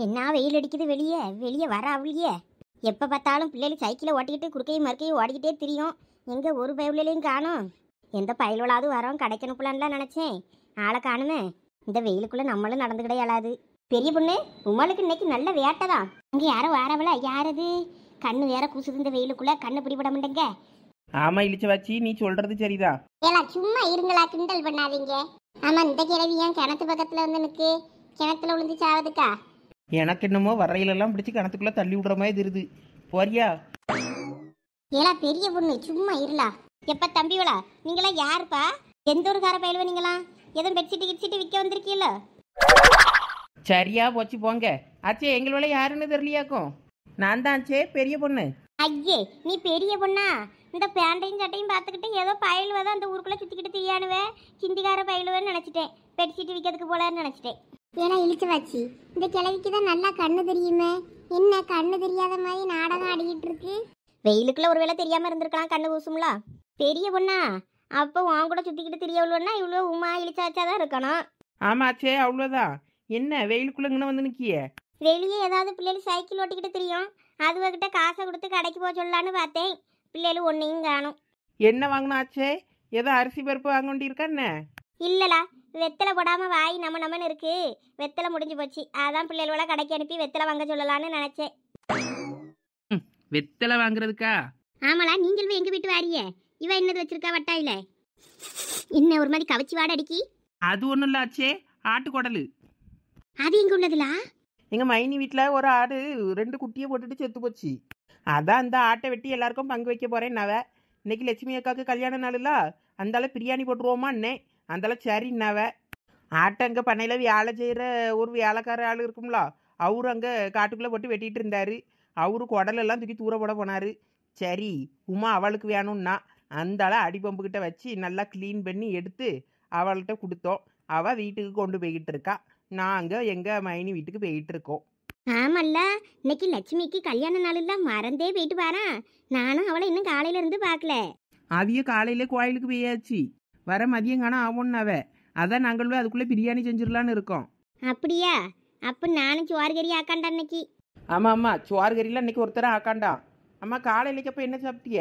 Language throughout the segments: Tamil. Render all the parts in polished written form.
என்ன வெயில் அடிக்குது வெளியே வெளியே வர அவளியே. எப்போ பார்த்தாலும் பிள்ளைகள் சைக்கிளை ஓட்டிக்கிட்டு குறுக்கையும் மறுக்கையும் ஓடிக்கிட்டே திரியும். எங்கே ஒரு பயவுலையும் காணும். எந்த பயலுவலாவது வரோம் கடைக்கணுப்பலான்லாம் நினச்சேன். ஆளை காணுமே. இந்த வெயிலுக்குள்ளே நம்மளும் நடந்துக்கிட்டே இயலாது. பெரிய பொண்ணு உமாளுக்கு இன்னைக்கு நல்ல வேட்டை தான். அங்கே யாரோ வாரவள யாரது? கண்ணு வேற கூசுது இந்த வெயிலுக்குள்ளே. கண்ணு பிடிபட மாட்டேங்க. ஆமா இழிச்ச வச்சு நீ சொல்றது சரிதான். ஏலா சும்மா இருங்களா, கிண்டல் பண்ணாதீங்க. ஆமா இந்த கிழவி ஏன் கிணத்து பக்கத்துல வந்து நிற்கு? கிணத்துல விழுந்து சாவதுக்கா? எனக்கு என்னமோ வரையிலெல்லாம் பிடிச்சி கிணத்துக்குள்ள தள்ளி விடுற மாதிரி தெரியுது. போறியா? ஏலா பெரிய பொண்ணு சும்மா இருளா. எப்ப தம்பிவளா நீங்களா யாருப்பா? எந்த ஒரு கார பயிலுவ நீங்களா? எதுவும் பெட்ஷீட்டு கிட்ஷீட்டு விற்க வந்திருக்கீல்ல? சரியா போச்சு போங்க. ஆச்சே எங்களோட யாருன்னு தெரியலையாக்கும். நான் தான் ஆச்சே பெரிய பொண்ணு. ஐயே நீ பெரிய பொண்ணா? இந்த பேண்டையும் சட்டையும் பார்த்துக்கிட்டு ஏதோ பயலுவதான் அந்த ஊருக்குள்ள சுத்திக்கிட்டு தெரியானுவே. கிந்திகார பயலுவன்னு நினைச்சிட்டேன். பெட்ஷீட் விற்கிறதுக்கு போலன்னு நினைச்சிட்டேன். ஏன்னா இழிச்சு வச்சு இந்த கிழவிக்கு தான் நல்லா கண்ணு தெரியுமே. என்ன கண்ணு தெரியாத மாதிரி நாடகம் ஆடிக்கிட்டு இருக்கு. வெயிலுக்குள்ள ஒருவேளை தெரியாம இருந்திருக்கலாம். கண்ணு கூசும்ல. பெரிய பொண்ணா அப்போ உன் கூட சுத்திக்கிட்டு தெரியவளோன்னா இவ்வளோ உமா இழிச்சா வச்சாதான் இருக்கணும். ஆமா ஆச்சே அவ்வளோதான். என்ன வெயிலுக்குள்ள இங்கே வந்து நிற்கிய? வெளியே ஏதாவது பிள்ளைகள் சைக்கிள் ஓட்டிக்கிட்டு தெரியும். அதுவகிட்ட காசை கொடுத்து கடைக்கு போக சொல்லலான்னு பார்த்தேன். பிள்ளைகள் ஒன்றையும் காணும். என்ன வாங்கணும் ஆச்சே? ஏதோ அரிசி பருப்பு வாங்க வேண்டியிருக்கா என்ன? இல்லலா வெத்தலை போடாம வாய் நம்மன்னு இருக்கு. வெத்தலை முடிஞ்சு போச்சு. அதான் பிள்ளைகளோட கடைக்கு அனுப்பி வெத்தலை வாங்க சொல்லலான்னு நினைச்சேன். வெத்தலை வாங்குறதுக்கா? ஆமாலா நீங்கள் எங்க வீட்டு வாரிய? இவ என்னது வச்சிருக்கா வட்டாயில? என்ன ஒரு மாதிரி கவச்சி வாட அடிக்கி? அது ஒன்றும் இல்லை ஆச்சே, ஆட்டுக்குடலு. அது எங்க உள்ளதுலா? எங்கள் மைனி வீட்டில் ஒரு ஆடு 2 குட்டியை போட்டுட்டு செத்து போச்சு. அதான் அந்த ஆட்டை வெட்டி எல்லாருக்கும் பங்கு வைக்க போகிறேன். நவ இன்னைக்கு லட்சுமி அக்காவுக்கு கல்யாண நாளுல அந்தால பிரியாணி போட்டுருவோமா அண்ணே. அந்தால சரி நவ ஆட்டை அங்கே பண்ணையில் வேலை செய்கிற ஒரு வேலைக்கார ஆள் இருக்கும்ல, அவரு அங்கே காட்டுக்குள்ளே போட்டு வெட்டிகிட்டு இருந்தார். அவரு குடலெல்லாம் தூக்கி தூர போட போனார். சரி உமா அவளுக்கு வேணும்னா அந்தால அடிப்பம்புக்கிட்ட வச்சு நல்லா க்ளீன் பண்ணி எடுத்து அவள்கிட்ட கொடுத்தோம். அவள் வீட்டுக்கு கொண்டு போய்கிட்டு இருக்கா. நாங்கள் எங்கள் மைனி வீட்டுக்கு போய்கிட்டு இருக்கோம். ஆமல்ல இன்னைக்கு லட்சுமிக்கு கல்யாண நாளுல மறந்தே போயிட்டு பாரா. நானும் அவளை இன்னும் காலையில இருந்து பார்க்கல. அவிய காலையில கோயிலுக்கு போயாச்சு. வர மதியம் காணா ஆகும்னாவ. அதான் நாங்களும் அதுக்குள்ளே பிரியாணி செஞ்சிடலான்னு இருக்கோம். அப்படியா? அப்போ நானும் சோறு கறி ஆக்காண்டா இன்னைக்கு. ஆமாம் ஆமாம் சோறு கறியில் இன்னைக்கு ஒருத்தர ஆக்காண்டா. அம்மா காலையிலக்கு அப்போ என்ன சாப்பிட்டிய?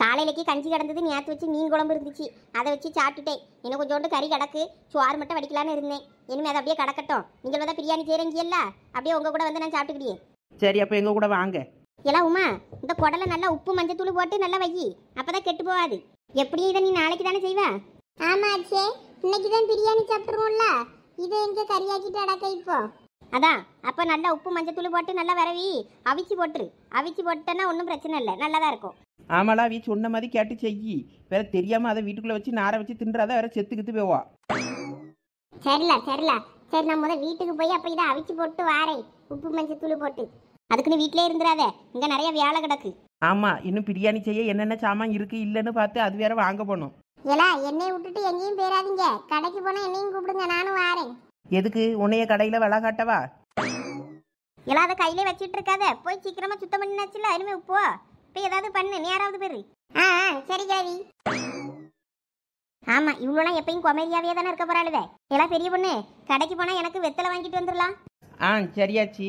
காலையிலக்கு கஞ்சி கிடந்தது. நேற்று வச்சு மீன் குழம்பு இருந்துச்சு. அதை வச்சு சாப்பிட்டுட்டேன். இன்னும் கொஞ்சோண்டு கறி கிடக்கு. சோறு மட்டும் வடிக்கலான்னு இருந்தேன். இனிமேல் அதை அப்படியே கிடக்கட்டும். நீங்கள் தான் பிரியாணி செய்கிறீங்கல்ல, அப்படியே உங்கள் கூட வந்து நான் சாப்பிட்டுக்கிட்டே. சரி அப்போ எங்கள் கூட வாங்க. எல்லாம் உமா இந்த குடலை நல்லா உப்பு மஞ்சத்தூள் போட்டு நல்லா வை. அப்போதான் கெட்டு போகாது. எப்படியும் இதை நீ நாளைக்கு தானே செய்வ? ஆமாச்சே இன்னைக்கு தான் பிரியாணி சாப்பிட்ருவோம்ல. இதை எங்கே கறியாக்கிட்டு அடக்க இப்போ. அதான் அப்போ நல்லா உப்பு மஞ்சத்தூள் போட்டு நல்லா வரவி அவிச்சு போட்டுரு. அவிச்சு போட்டேன்னா ஒன்றும் பிரச்சனை இல்லை, நல்லா தான் இருக்கும். ஆமாலா வீ சொன்ன மாதிரி கேட்டு செய்யி. வேற தெரியாமல் அதை வீட்டுக்குள்ளே வச்சு நாரை வச்சு தின்றாத வேற செத்துக்கிட்டு போவா. சரிலா சரிலா சரி நான் முதல் வீட்டுக்கு போய் அப்போ இதை அவிச்சு போட்டு வாரேன். உப்பு மஞ்சத்தூள் போட்டு. அதுக்குன்னு வீட்டிலே இருந்துடாத, இங்கே நிறைய வேலை கிடக்கு. ஆமாம் இன்னும் பிரியாணி செய்ய என்னென்ன சாமான் இருக்குது இல்லைன்னு பார்த்து அது வேற வாங்க போகணும். ஏலா என்னையை விட்டுட்டு எங்கேயும் போயிடாதீங்க. கடைக்கு போனால் என்னையும் கூப்பிடுங்க, நானும் வாரேன். எதுக்கு? உன்னைய கடையில் விலை காட்டவா? எல்லாம் அதை கையிலே வச்சிட்டு இருக்காத. போய் சீக்கிரமாக சுத்தம் பண்ணினாச்சுல இனிமே உப்போ. இப்போ ஏதாவது பண்ணு, நீ யாராவது பேரு. சரி கேவி. ஆமாம் இவ்வளோலாம் எப்பயும் கொமேரியாவே தானே இருக்க போகிறாளுவே. எல்லாம் பெரிய பொண்ணு கடைக்கு போனால் எனக்கு வெத்தலை வாங்கிட்டு வந்துடலாம். சரியாச்சி.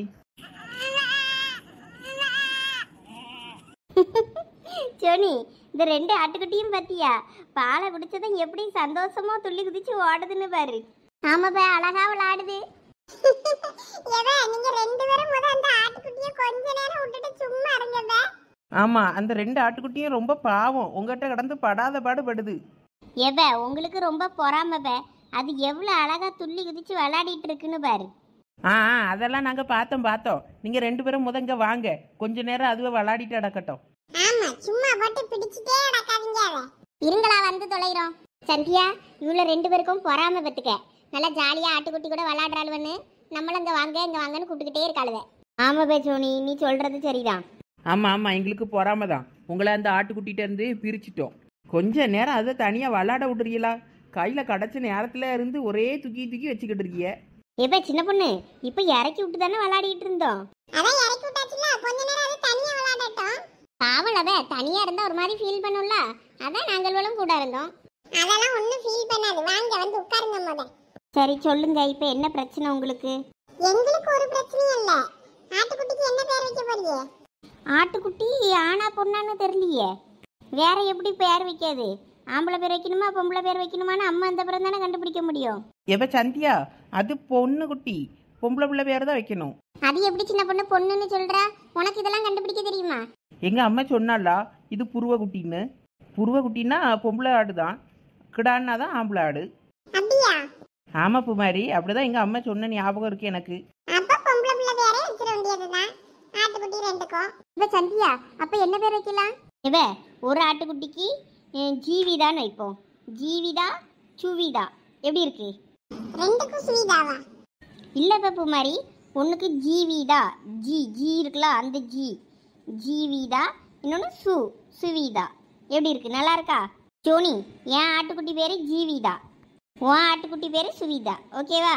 சோனி இந்த 2 ஆட்டுக்குட்டியும் பத்தியா? பாலை குடிச்சதும் எப்படி சந்தோஷமா துள்ளி குதிச்சு ஓடுதுன்னு பாரு. ஆமாப்பா அழகா விளையாடுது. நீங்க 2 பேரும் முத அந்த ஆட்டுக்குட்டியை கொஞ்ச நேரம் விட்டுட்டு சும்மா இருங்கப்பா. ஆமாம் அந்த 2 ஆட்டுக்குட்டியும் ரொம்ப பாவம். உங்ககிட்ட கடந்து படாத பாடுபடுது. உங்களுக்கு ரொம்ப பொறாமப்ப. அது எவ்வளவு அழகா துள்ளி குதிச்சு விளையாடிட்டு இருக்குன்னு பாரு. அதெல்லாம் நாங்கள் பார்த்தோம். நீங்கள் 2 பேரும் முதங்க வாங்க. கொஞ்ச நேரம் அதுவே விளையாடிட்டு அடக்கட்டும். ஆமா சும்மா போட்டு பிடிச்சிட்டே அடக்காதீங்க. இருங்களா வந்து தொலைறோம். சந்தியா இவ்வளோ 2 பேருக்கும் பொறாம பத்துக்க. நல்லா ஜாலியா ஆட்டுக்குட்டி கூட விளையாடுறாளுவன்னு நம்மளும் இங்கே வாங்கன்னு கூப்பிட்டுக்கிட்டே இருக்காளுவே. ஆமா பேச்சோனி நீ சொல்றது சரிதான். ஆமாம் எங்களுக்கு பொறாம தான். உங்களை அந்த ஆட்டுக்குட்டிகிட்ட இருந்து பிரிச்சிட்டோம். கொஞ்ச நேரம் அதை தனியாக விளாட விடுறீங்களா? கையில் கிடச்ச நேரத்தில் இருந்து ஒரே தூக்கி வச்சுக்கிட்டு இருக்கிய. எப்ப சின்ன பொண்ணு இப்போ இறக்கி விட்டு தானே விளையாடிட்டு இருந்தோம். அதான் இறக்கி விட்டாச்சுல, கொஞ்ச நேரம் அது தனியா விளையாடட்டும். பாவலவே தனியா இருந்தா ஒரு மாதிரி ஃபீல் பண்ணும்ல, அதான் நாங்களும் கூட இருந்தோம். அதெல்லாம் ஒன்றும் ஃபீல் பண்ணாது, வாங்க வந்து உட்காருங்க முத. சரி சொல்லுங்க, இப்போ என்ன பிரச்சனை உங்களுக்கு? எங்களுக்கு ஒரு பிரச்சனையும் இல்லை, தெரியலையே. ஆட்டுக்குட்டி ஆனா பொண்ணான்னு தெரியலையே. வேற எப்படி பேர் வைக்காது? ஆம்பளை பேர் வைக்கணுமா பொம்பளை பேர் வைக்கணுமான்னு அம்மா அந்த பிறகு தானே கண்டுபிடிக்க முடியும். எப்ப சந்தியா, அது பொண்ணு குட்டி, பொம்பளை பிள்ளை பேர் தான் வைக்கணும். அது எப்படி சின்ன பொண்ணு பொண்ணுன்னு சொல்றா? உனக்கு இதெல்லாம் கண்டுபிடிக்க தெரியுமா? எங்க அம்மா சொன்னாலா இது புருவ குட்டின்னு. புருவ குட்டின்னா பொம்பளை ஆடு தான், கிடான்னா தான் ஆம்பளை ஆடு. அப்படியா? ஆமா பூமாரி, அப்படிதான் எங்க அம்மா சொன்ன ஞாபகம் இருக்கு எனக்கு. அப்ப பொம்பளை பிள்ளை பேரே வச்சிர வேண்டியதுதான் ஆட்டுக்குட்டி ரெண்டுக்கும். இப்ப சந்தியா, அப்ப என்ன பேர் வைக்கலாம்? இவ ஒரு ஆட்டுக்குட்டிக்கு ஜீவிதான்னு வைப்போம். ஜீவிதா சுவிதா எப்படி இருக்கு? ரெண்டுக்கும் சுவிதாவா? இல்ல பப்பு மாதிரி ஒண்ணுக்கு ஜீவிதா, ஜி ஜி இருக்குல்ல அந்த ஜி ஜீவிதா, இன்னொன்னு சுவிதா. எப்படி இருக்கு? நல்லா இருக்கா? சோனி, என் ஆட்டுக்குட்டி பேரு ஜீவிதா, உன் ஆட்டுக்குட்டி பேரு சுவிதா. ஓகேவா?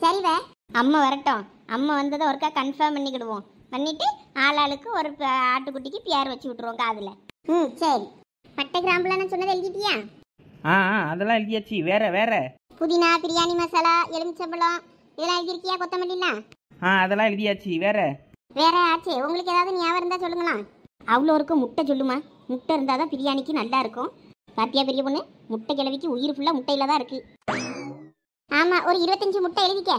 சரிவே. அம்மா வரட்டும், அம்மா வந்ததை ஒருக்கா கன்ஃபார்ம் பண்ணிக்கிடுவோம். பண்ணிட்டு ஆளாளுக்கு ஒரு ஆட்டுக்குட்டிக்கு பேர் வச்சு விட்டுருவோம் காதுல. சரி. பட்டை கிராம்புல நான் சொன்னதை எழுதிட்டியா? அதெல்லாம் எழுதியாச்சு. வேற வேற புதினா, பிரியாணி மசாலா, எலுமிச்சம்பழம் இதெல்லாம் எழுதிருக்கியா? கொத்தமல்லிலாம் அதெல்லாம் எழுதியாச்சு. வேற வேற ஆச்சு. உங்களுக்கு ஏதாவது ஞாபகம் இருந்தா சொல்லுங்களா? அவ்வளோ இருக்கும். முட்டை சொல்லுமா? முட்டை இருந்தால் தான் பிரியாணிக்கு நல்லா இருக்கும். பாத்தியா பெரிய பொண்ணு, முட்டை கிழவிக்கு உயிர் ஃபுல்லாக முட்டையில தான் இருக்கு. ஆமாம், ஒரு 25 முட்டை எழுதிக்க.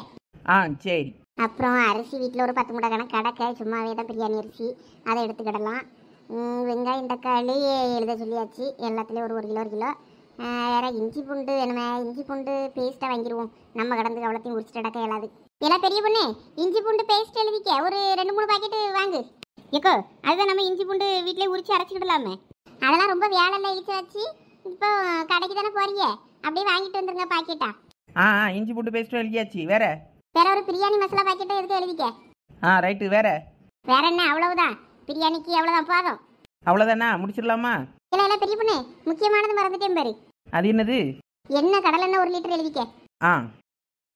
சரி. அப்புறம் அரிசி வீட்டில் ஒரு 10 முட்டை கணக்கு கடக்க, சும்மாவே தான் பிரியாணி அரிசி, அதை எடுத்துக்கிடலாம். வெங்காயம் தக்காளி எழுத சொல்லியாச்சு. எல்லாத்துலேயும் ஒரு 1 கிலோ 1 கிலோ. வேற இஞ்சி பூண்டு வேணுமே. இஞ்சி பூண்டு பேஸ்ட்டாக வாங்கிடுவோம். நம்ம கடந்து அவ்வளோத்தையும் உரிச்சிட்டு அடக்க இயலாது. எல்லாம் பெரிய பொண்ணு, இஞ்சி பூண்டு பேஸ்ட் எழுதிக்க. ஒரு 2-3 பாக்கெட்டு வாங்கு. ஏக்கோ, அதுதான் நம்ம இஞ்சி பூண்டு வீட்டிலே உரிச்சு அரைச்சிக்கிடலாமே. அதெல்லாம் ரொம்ப வேலையில் இழுத்து வச்சு இப்போ கடைக்கு தானே போறீங்க, அப்படியே வாங்கிட்டு வந்துருங்க பாக்கெட்டா. இஞ்சி பூண்டு பேஸ்ட்டும் எழுதியாச்சு. வேற வேற ஒரு பிரியாணி மசாலா பாக்கெட்டும் எதுக்கு எழுதிக்க. ரைட்டு. வேற வேற என்ன? அவ்வளவுதான். பிரியாணிக்கு அவ்வளோதான் போதும். அவ்வளோதானா? முடிச்சிடலாமா? இல்லை இல்லை பெரிய பொண்ணு, முக்கியமானது மறந்துட்டேன் பாரு. அது என்னது? என்ன? கடலெண்ணெய் 1 லிட்டர் எழுதிக்க.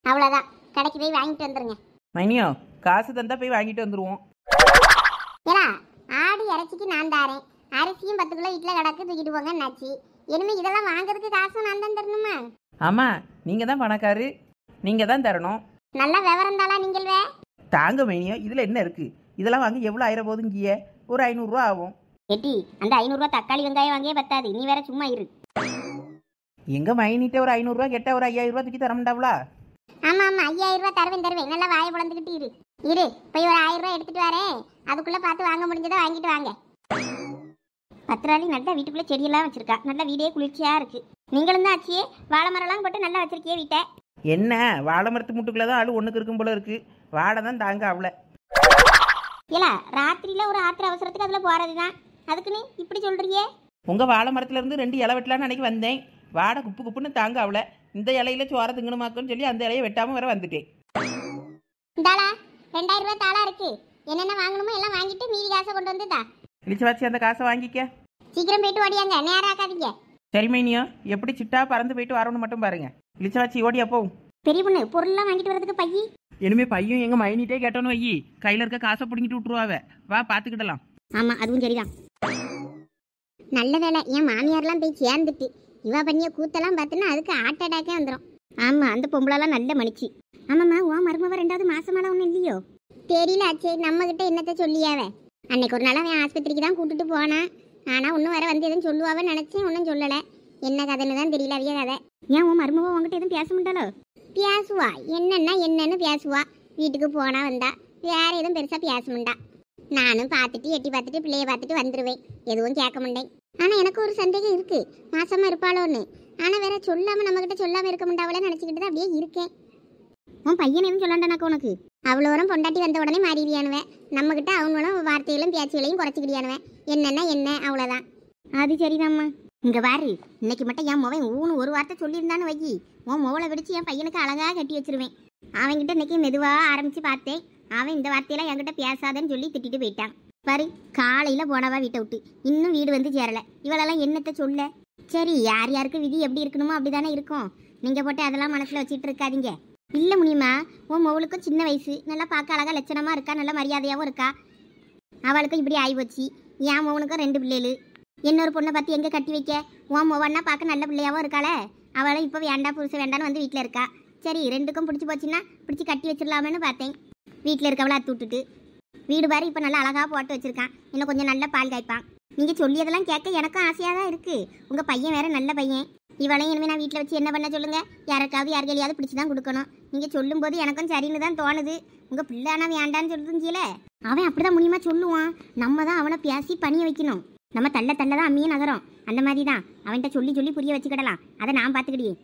அவ்வளோதான். கடைக்கு போய் வாங்கிட்டு வந்துருங்க. மைனியோ, காசு தந்தா போய் வாங்கிட்டு வந்துருவோம். ஏலா, ஆடு இறைச்சிக்கு நான் தாரேன், அரிசியும் 10 கிலோ வீட்டில் கிடக்கு தூக்கிட்டு போங்க என்னாச்சு? இனிமே இதெல்லாம் வாங்குறதுக்கு காசும் நான் தான் தரணுமா? ஆமா, நீங்க தான் பணக்காரு, நீங்க தான் தரணும். நல்லா விவரம் தாளா நீங்கள்வே. தாங்க மைனியோ, இதுல என்ன இருக்கு? இதெல்லாம் வாங்க எவ்வளோ ஆயிரம் போதுங்கிய? ஒரு 500 ரூபா ஆகும். எட்டி, அந்த 500 ரூபா தக்காளி வெங்காயம் வாங்கியே பத்தாது. நீ வேற சும்மா இரு. எங்க மைனிட்ட ஒரு 500 ரூபா கேட்டா ஒரு 5000 ரூபா தூக்கி தரமாட்டாவளா? ஆமா ஆமா, 5000 ரூபா தருவேன். நல்லா வாயை பிளந்துக்கிட்டு இரு. போய் ஒரு 1000 ரூபா எடுத்துட்டு வரேன். அதுக்குள்ள பார்த்து வாங்க முடிஞ்சதை வாங்கிட்டு வாங்க. பத்திராளி நல்லா வீட்டுக்குள்ள செடியெல்லாம் வச்சிருக்கா. நல்லா வீடே குளிர்ச்சியா இருக்கு. நீங்களும் தான் ஆச்சியே வாழை மரம்லாம் போட்டு நல்லா வச்சிருக்கியே வீட்டை. என்ன வாழை மரத்து முட்டுக்குள்ளதான் ஆளு ஒண்ணுக்கு இருக்கும் போல இருக்கு. வாடை தான் தாங்க அவள. ஏலா, ராத்திரியில ஒரு ஆத்திர அவசரத்துக்கு அதுல போறதுதான். அதுக்கு நீ இப்படி சொல்றியே? உங்க வாழை மரத்துல இருந்து 2 இலை வெட்டலான்னு அன்னைக்கு வந்தேன். வாடை குப்பு குப்புன்னு தாங்க அவள. இந்த இலையில சோற திங்கணுமாக்குன்னு சொல்லி அந்த இலையை வெட்டாம வர வந்துட்டேன். இந்தாளா 2000 ரூபாய் தாளா இருக்கு. என்னென்ன வாங்கணுமோ எல்லாம் வாங்கிட்டு மீதி காசை கொண்டு வந்து தா. இழிச்சு வச்சு அந்த காசை வாங்கிக்க. சீக்கிரம் போயிட்டு ஓடியாங்க, நேரம் ஆக்காதீங்க. சரி மைனியோ, எப்படி சிட்டா பறந்து போயிட்டு வரணும்னு மட்டும் பாருங்க. இழிச்ச வச்சு ஓடியா போவும். பெரிய பொண்ணு, பொருள்லாம் வாங்கிட்டு வரதுக்கு பையி இனிமே பையன் எங்க மைனிட்டே கேட்டோன்னு வையி, கையில இருக்க காசை பிடிங்கிட்டு விட்டுருவாவ. வா பாத்துக்கிடலாம். ஆமா, அதுவும் சரிதான். நல்ல வேலை என் மாமியார்லாம் போய் சேர்ந்துட்டு. இவா பண்ணிய கூத்தெல்லாம் பார்த்துன்னா அதுக்கு ஹார்ட் அட்டாக்கே வந்துடும். ஆமா, அந்த பொம்பளெல்லாம் நல்ல மனுச்சு. ஆமாம்மா, உன் மருமவ 2வது மாசமாலாம் ஒன்றும் இல்லையோ? தெரியல ஆச்சே, நம்ம கிட்ட என்னத்த சொல்லியாவே. அன்னைக்கு ஒரு நாள் அவன் ஆஸ்பத்திரிக்கு தான் கூட்டிட்டு போனான். ஆனால் ஒன்றும் வர வந்து எதுவும் சொல்லுவாவன்னு நினச்சேன், ஒன்றும் சொல்லலை. என்ன கதைன்னு தான் தெரியல அவிய கதை. ஏன் உன் மருமவ உங்ககிட்ட எதுவும் பேச மாட்டாளோ? பேசுவா, என்னன்னு பேசுவா. வீட்டுக்கு போனா வந்தா, வேற எதுவும் பெருசாக பேச மாட்டா. நானும் பார்த்துட்டு எட்டி பார்த்துட்டு பிள்ளைய பார்த்துட்டு வந்துடுவேன். எதுவும் கேட்க மாட்டேன். ஆனால் எனக்கு ஒரு சந்தேகம் இருக்கு, மாசமா இருப்பாளோன்னு. ஆனால் வேற சொல்லாமல் நம்மக்கிட்ட சொல்லாமல் இருக்க மாட்டாவளே நினச்சிக்கிட்டு தான் அப்படியே இருக்கேன். உன் பையன் எதுவும் சொல்லாண்டானாக்கா உனக்கு? அவ்வளோரம் பொண்டாட்டி வந்த உடனே மாறிடுவானுவேன். நம்மக்கிட்ட அவங்களும் வார்த்தைகளும் பேச்சுகளையும் குறைச்சிக்கிடியானுவேன். என்னன்னா என்ன, அவ்வளோதான். அது சரிதாம்மா. இங்கே பாரு, இன்னைக்கு மட்டும் என் மொவன் ஊன்னு ஒரு வார்த்தை சொல்லியிருந்தான்னு வைக்கி, உன் மொவலை பிடிச்சி என் பையனுக்கு அழகாக கட்டி வச்சிருவேன். அவன்கிட்ட இன்னைக்கு மெதுவாக ஆரம்பித்து பார்த்தேன். அவன் இந்த வார்த்தையெல்லாம் என்கிட்ட பேசாதன்னு சொல்லி திட்டிட்டு போயிட்டான். பாரு, காலையில் போனவா வீட்டை விட்டு இன்னும் வீடு வந்து சேரலை. இவளெல்லாம் என்னத்தை சொல்ல? சரி, யார் யாருக்கு விதி எப்படி இருக்கணுமோ அப்படி தானே இருக்கும். நீங்கள் போட்டு அதெல்லாம் மனசில் வச்சுட்டு இருக்காதீங்க. இல்லை முனியம்மா, உன் மொவளுக்கும் சின்ன வயசு, நல்லா பார்க்க அழகாக லட்சணமாக இருக்கா, நல்லா மரியாதையாகவும் இருக்கா. அவளுக்கும் இப்படி ஆகிப்போச்சு. என் மொவனுக்கும் 2 பிள்ளைகள். இன்னொரு பொண்ணை பார்த்து எங்கே கட்டி வைக்க? உன் மொவன்னா பார்க்க நல்ல பிள்ளையாகவும் இருக்காளே. அவளும் இப்போ வேண்டாம் புருஷன் வேண்டான்னு வந்து வீட்டில் இருக்கா. சரி, 2க்கும் பிடிச்சி போச்சுன்னா பிடிச்சி கட்டி வச்சிடலாமேன்னு பார்த்தேன். வீட்டில் இருக்கவளை அத்து விட்டுட்டு வீடு பாரு இப்போ நல்லா அழகாக போட்டு வச்சிருக்கான். இன்னும் கொஞ்சம் நல்ல பால் காய்ப்பான். நீங்கள் சொல்லியதெல்லாம் கேட்க எனக்கும் ஆசையாக தான் இருக்குது. உங்கள் பையன் வேற நல்ல பையன். இவளையும் இனிமேல் நான் வீட்டில் வச்சு என்ன பண்ண சொல்லுங்கள். யாருக்காவது யாருக்கையாவது பிடிச்சி தான் கொடுக்கணும். நீங்கள் சொல்லும்போது எனக்கும் சரின்னு தான் தோணுது. உங்கள் பிள்ளை ஆனால் வேண்டான்னு சொல்லுதுங்கீல. அவன் அப்படி தான் முடியுமா சொல்லுவான். நம்ம தான் அவனை பேசி பணிய வைக்கணும். நம்ம தள்ள தான் அம்மியும் நகரம். அந்த மாதிரி தான் அவன்கிட்ட சொல்லி சொல்லி புரிய வச்சுக்கிடலாம். அதை நான் பார்த்துக்கிடியே.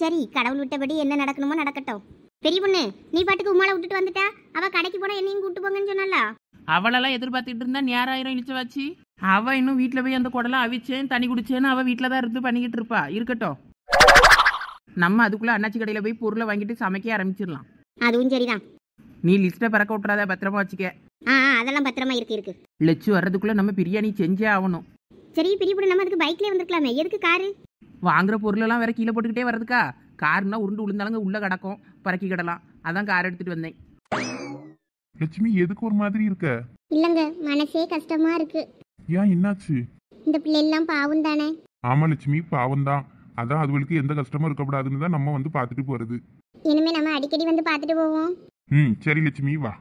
சரி, கடவுள் விட்டபடி என்ன நடக்கணுமோ நடக்கட்டும். பெரிய பொண்ணு, நீ பாட்டுக்கு உமாலை விட்டுட்டு வந்துட்டா. அவள் கடைக்கு போனால் என்னையும் கூட்டு போங்கன்னு சொன்னால. அவளெல்லாம் எதிர்பார்த்துட்டு இருந்தா நேராயிரம் இழிச்ச வச்சு அவ இன்னும் வீட்டில் போய் அந்த குடலாம் அவிச்சேன் தண்ணி குடிச்சேன்னு அவள் வீட்டில் தான் இருந்து பண்ணிக்கிட்டு இருப்பா. இருக்கட்டும், நம்ம அதுக்குள்ளே அண்ணாச்சி கடையில் போய் பொருளை வாங்கிட்டு சமைக்க ஆரம்பிச்சிடலாம். அதுவும் சரிதான். நீ லிஸ்ட்டை பறக்க விட்டுறாத, பத்திரமா வச்சுக்க. அதெல்லாம் பத்திரமா இருக்கு. லட்சு வர்றதுக்குள்ளே நம்ம பிரியாணி செஞ்சே ஆகணும். சரி பெரிய பொண்ணு, நம்ம அதுக்கு பைக்லேயே வந்திருக்கலாமே. எதுக்கு காரு? வாங்குற பொருளெல்லாம் வேற கீழே போட்டுக்கிட்டே வர்றதுக்கா? காருன்னா உருண்டு விழுந்தாலுங்க உள்ள கிடக்கும், பறக்கி கிடலாம். அதான் கார் எடுத்துட்டு வந்தேன். லட்சுமி, எதுக்கு ஒரு மாதிரி இருக்க? இல்லங்க, மனசே கஷ்டமா இருக்கு. ஏன், என்னாச்சு? இந்த பிள்ளை எல்லாம் பாவம் தானே. ஆமா லட்சுமி, பாவம் தான். அதான் அதுகளுக்கு எந்த கஷ்டமும் இருக்கக்கூடாதுன்னு தான் நம்ம வந்து பார்த்துட்டு போறது. இனிமே நம்ம அடிக்கடி வந்து பார்த்துட்டு போவோம். சரி லட்சுமி, வா.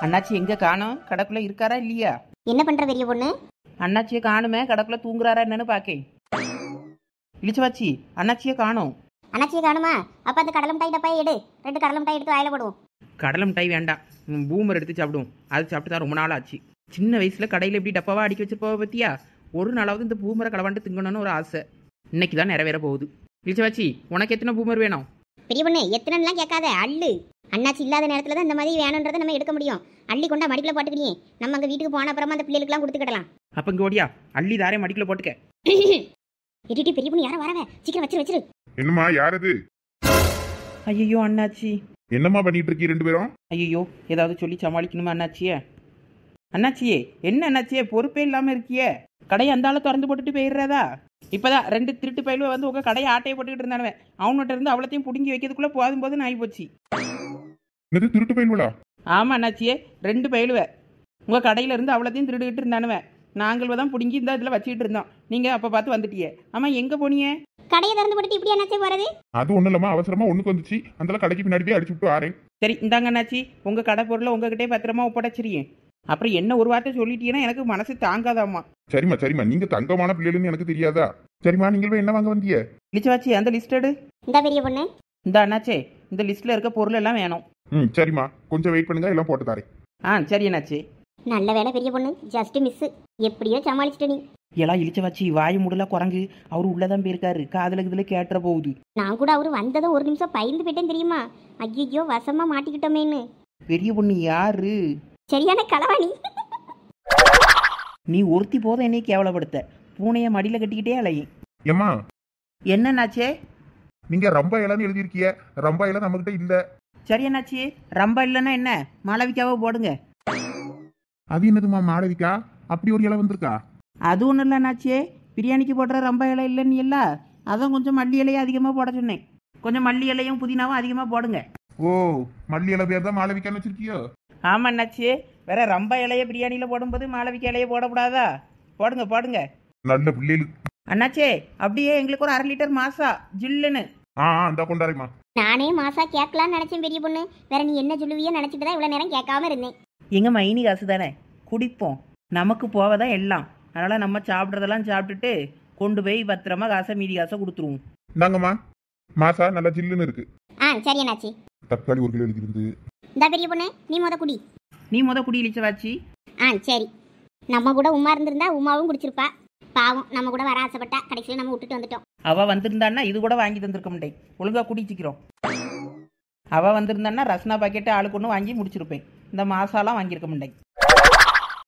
அண்ணாச்சி எங்க காணோம்? கடைக்குள்ள இருக்காரா இல்லையா? என்ன பண்ற பெரிய பொண்ணு? அண்ணாச்சியை காணுமே, கடைக்குள்ள தூங்குறாரா என்னன்னு பாக்கேன். இழிச்சவாச்சி, அண்ணாச்சியை காணோம். அண்ணாச்சியை காணுமா? அப்ப அந்த கடலை மிட்டாய் டப்பாயை எடு. 2 கடலை மிட்டாய் எடுத்து வாயில போடுவோம். கடலை மிட்டாய் வேண்டாம், பூமர் எடுத்து சாப்பிடுவோம். அது சாப்பிட்டு தான் ரொம்ப நாள் ஆச்சு. சின்ன வயசுல கடையில் எப்படி டப்பாவா அடிக்க வச்சிருப்பா பத்தியா? ஒரு நாளாவது இந்த பூமரை களவாண்டு திங்கணும்னு ஒரு ஆசை. இன்னைக்கு தான் நிறைவேற போகுது. இழிச்சவாச்சி, உனக்கு எத்தனை பூமர் வேணும்? பெரிய பொண்ணு, எத்தனைலாம் கேட்காத, அள்ளு. அண்ணாச்சி இல்லாத நேரத்துல தான் இந்த மாதிரி வேணுன்றதை நம்ம எடுக்க முடியும். அள்ளி கொண்டா மடிக்கல போட்டுக்கிறியே. நம்ம அங்கே வீட்டுக்கு போன அப்புறமா அந்த பிள்ளைகளுக்குலாம் கொடுத்துக்கிடலாம். அப்போ இங்கே ஓடியா, அள்ளி தாரே மடிக்கல போட்டுக்க. இடிட்டி பெரிய பொண்ணு, யாரும் வரவே, சீக்கிரம் வச்சிரு. என்னம்மா, யார் அது? ஐயோ அண்ணாச்சி. என்னம்மா பண்ணிட்டு இருக்கீ 2 பேரும்? ஐயோ, ஏதாவது சொல்லி சமாளிக்கணுமா அண்ணாச்சியே? அண்ணாச்சியே, என்ன அண்ணாச்சியே, பொறுப்பே இல்லாமல் இருக்கியே. கடையை அந்த ஆளை திறந்து போட்டுட்டு போயிடுறதா? இப்போதான் 2 திருட்டு பயிலுவை வந்து உங்கள் கடையை ஆட்டையை போட்டுக்கிட்டு இருந்தானவன். அவன்கிட்ட இருந்து அவ்வளோத்தையும் பிடுங்கி வைக்கிறதுக்குள்ளே போதும் ஆகி போச்சு. என்னது, திருட்டு பயில்வலா? ஆமாம் அண்ணாச்சியே, 2 பயிலுவை உங்கள் கடையில இருந்து அவ்வளோத்தையும் திருடிக்கிட்டு இருந்தானுவன். நாங்கள் தான் பிடுங்கி இந்த இதில் வச்சுக்கிட்டு இருந்தோம். நீங்கள் அப்போ பார்த்து வந்துட்டியே. ஆமாம், எங்கே போனீங்க? கடையை திறந்து போட்டுட்டு இப்படி அண்ணாச்சே போறது? அது ஒன்றும் இல்லாமல் அவசரமா ஒன்றுக்கு வந்துச்சு. அந்த கடைக்கு பின்னாடி போய் அடிச்சு விட்டு ஆறேன். சரி, இந்தாங்க அண்ணாச்சி, உங்கள் கடை பொருளை உங்ககிட்டே பத்திரமா ஒப்படைச்சிரியே. அப்புறம் என்ன ஒரு வார்த்தை சொல்லிட்டீங்கன்னா எனக்கு மனசு தாங்காதாம்மா. சரிம்மா, நீங்க தங்கமான பிள்ளைகள்னு எனக்கு தெரியாதா? சரிம்மா, நீங்கள் போய் என்ன வாங்க வந்தீங்க? இழிச்சவாச்சி, அந்த லிஸ்ட் எடு. இந்த பெரிய பொண்ணு, இந்த அண்ணாச்சே, இந்த லிஸ்ட்டில் இருக்க பொருள் எல்லாம் வேணும். சரிம்மா, கொஞ்சம் வெயிட் பண்ணுங்க, எல்லாம் போட்டு தரேன். சரி அண்ணாச்சி. நல்ல வேலை பெரிய பொண்ணு, ஜஸ்ட் மிஸ். எப்படியோ சமாளிச்சிட்ட நீ. எல்லாம் இழிச்சவாச்சி, வாய் முடல குரங்கு. அவரு உள்ளதான் போயிருக்காரு, காதல இதுல கேட்டுற போகுது. நான் கூட அவரு வந்ததும் ஒரு நிமிஷம் பயந்து போயிட்டேன் தெரியுமா? ஐயோ, வசமா மாட்டிக்கிட்டோமேன்னு. பெரிய பொண்ணு யாரு? சரியான களவாணி. நீ ஒருத்தி போதும் என்னை கேவலப்படுத்த. பூனைய மடியில கட்டிக்கிட்டே அலையும். ஏம்மா, என்னன்னாச்சே? நீங்க ரொம்ப இலன்னு எழுதியிருக்கிய. ரொம்ப இலை நம்மகிட்ட இல்ல. சரி அண்ணாச்சி, ரொம்ப இல்லைன்னா என்ன, மாளவிக்காவை போடுங்க. அது என்னதுமா மாளவிக்கா? அப்படி ஒரு இலை வந்திருக்கா? அது ஒன்றும் இல்லை அண்ணாச்சியே, பிரியாணிக்கு போடுற ரொம்ப இலை இல்லைன்னு இல்ல, அதான் கொஞ்சம் மல்லி இலையும் அதிகமாக போட சொன்னேன். கொஞ்சம் மல்லி இலையும் புதினாவும் அதிகமாக போடுங்க. ஓ, மல்லி இலை பேர் தான் மாளவிக்கான்னு வச்சிருக்கியோ? ஆமாம் அண்ணாச்சியே, வேற ரொம்ப இலையை பிரியாணியில் போடும்போது மாளவிக்கா இலையை போடக்கூடாதா? போடுங்க. நல்ல பிள்ளைகள். அண்ணாச்சே, அப்படியே எங்களுக்கு ஒரு 1/2 லிட்டர் மாசா ஜில்லுன்னு. அந்த கொண்டாருமா. நானே மாசா கேட்கலான்னு நினைச்சேன் பெரிய பொண்ணு. வேற நீ என்ன சொல்லுவியோ நினைச்சிட்டு தான் இவ்வளவு நேரம் கேட்காம இருந்தேன். எங்க மைனி காசு தானே, குடிப்போம். நமக்கு போவதான் எல்லாம். அதனால நம்ம சாப்பிட்றதெல்லாம் சாப்பிட்டுட்டு கொண்டு போய் பத்திரமா காசை மீதி காசை கொடுத்துருவோம். இந்தாங்கம்மா, மாசா நல்லா ஜில்லுன்னு இருக்கு. சரி அண்ணாச்சி. தக்காளி 1 கிலோ எழுதிருந்து. இந்த பெரிய பொண்ணு, நீ குடி. நீ குடி இழிச்சவாச்சி. சரி. நம்ம கூட உமா இருந்திருந்தா உமாவும் குடிச்சிருப்பா. பாவம், நம்ம கூட வர ஆசைப்பட்டா, கடைசியில் நம்ம விட்டுட்டு வந்துட்டோம். அவ வந்திருந்தான்னா இது கூட வாங்கி தந்திருக்க முடியும். ஒழுங்கா குடிச்சிக்கிறோம். அவ வந்திருந்தான்னா ரஸ்னா பாக்கெட்டு ஆளுக்கு ஒன்று வாங்கி முடிச்சிருப்பேன். இந்த மாசாலாம் வாங்கியிருக்க முடியும்.